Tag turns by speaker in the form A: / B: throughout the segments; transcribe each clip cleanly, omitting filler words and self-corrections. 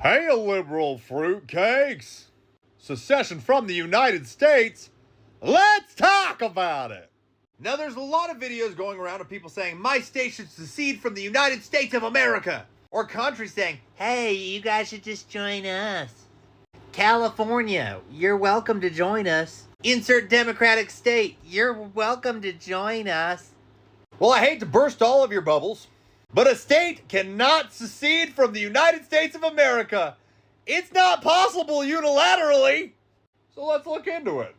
A: Hey, liberal fruitcakes! Secession from the United States? Let's talk about it! Now, there's a lot of videos going around of people saying, my state should secede from the United States of America! Or countries saying, hey, you guys should just join us. California, you're welcome to join us. Insert Democratic state, you're welcome to join us. Well, I hate to burst all of your bubbles, but a state cannot secede from the United States of America. It's not possible unilaterally. So let's look into it.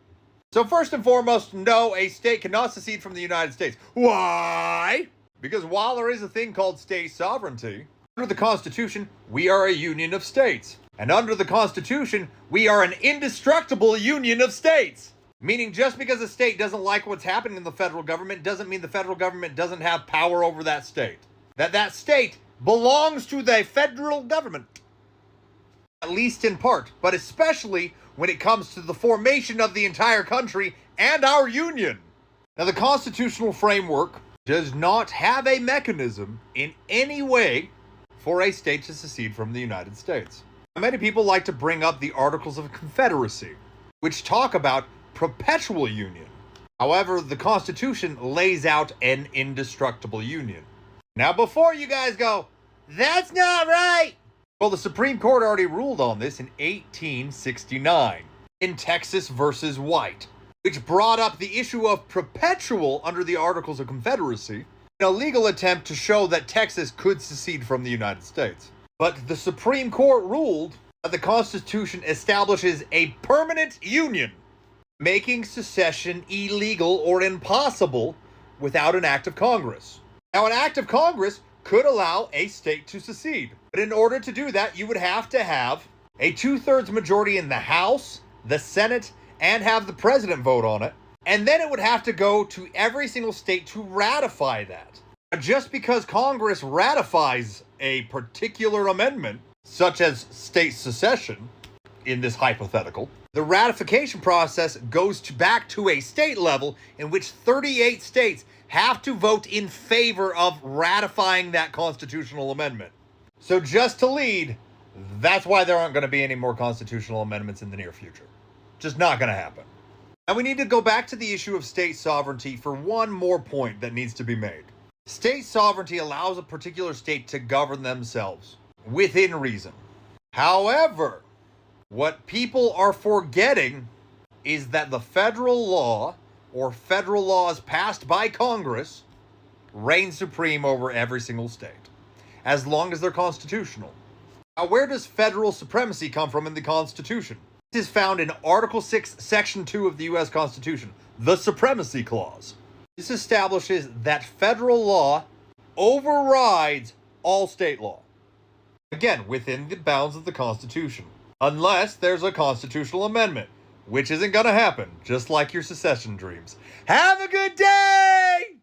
A: So first and foremost, no, a state cannot secede from the United States. Why? Because while there is a thing called state sovereignty, under the Constitution, we are a union of states. And under the Constitution, we are an indestructible union of states. Meaning just because a state doesn't like what's happening in the federal government doesn't mean the federal government doesn't have power over that state. That state belongs to the federal government. At least in part, but especially when it comes to the formation of the entire country and our union. Now, the constitutional framework does not have a mechanism in any way for a state to secede from the United States. Many people like to bring up the Articles of Confederacy, which talk about perpetual union. However, the Constitution lays out an indestructible union. Now, before you guys go, that's not right! Well, the Supreme Court already ruled on this in 1869 in Texas versus White, which brought up the issue of perpetual under the Articles of Confederacy in a legal attempt to show that Texas could secede from the United States. But the Supreme Court ruled that the Constitution establishes a permanent union, making secession illegal or impossible without an act of Congress. Now, an act of Congress could allow a state to secede, but in order to do that, you would have to have a 2/3 majority in the House, the Senate, and have the president vote on it, and then it would have to go to every single state to ratify that. Now, just because Congress ratifies a particular amendment, such as state secession, in this hypothetical, the ratification process goes back to a state level in which 38 states have to vote in favor of ratifying that constitutional amendment. So just to lead, that's why there aren't going to be any more constitutional amendments in the near future. Just not going to happen. And we need to go back to the issue of state sovereignty for one more point that needs to be made. State sovereignty allows a particular state to govern themselves within reason. However, what people are forgetting is that the federal law or federal laws passed by Congress reign supreme over every single state, as long as they're constitutional. Now, where does federal supremacy come from in the Constitution? This is found in Article 6, Section 2 of the U.S. Constitution, the Supremacy Clause. This establishes that federal law overrides all state law. Again, within the bounds of the Constitution. Unless there's a constitutional amendment, which isn't going to happen, just like your secession dreams. Have a good day!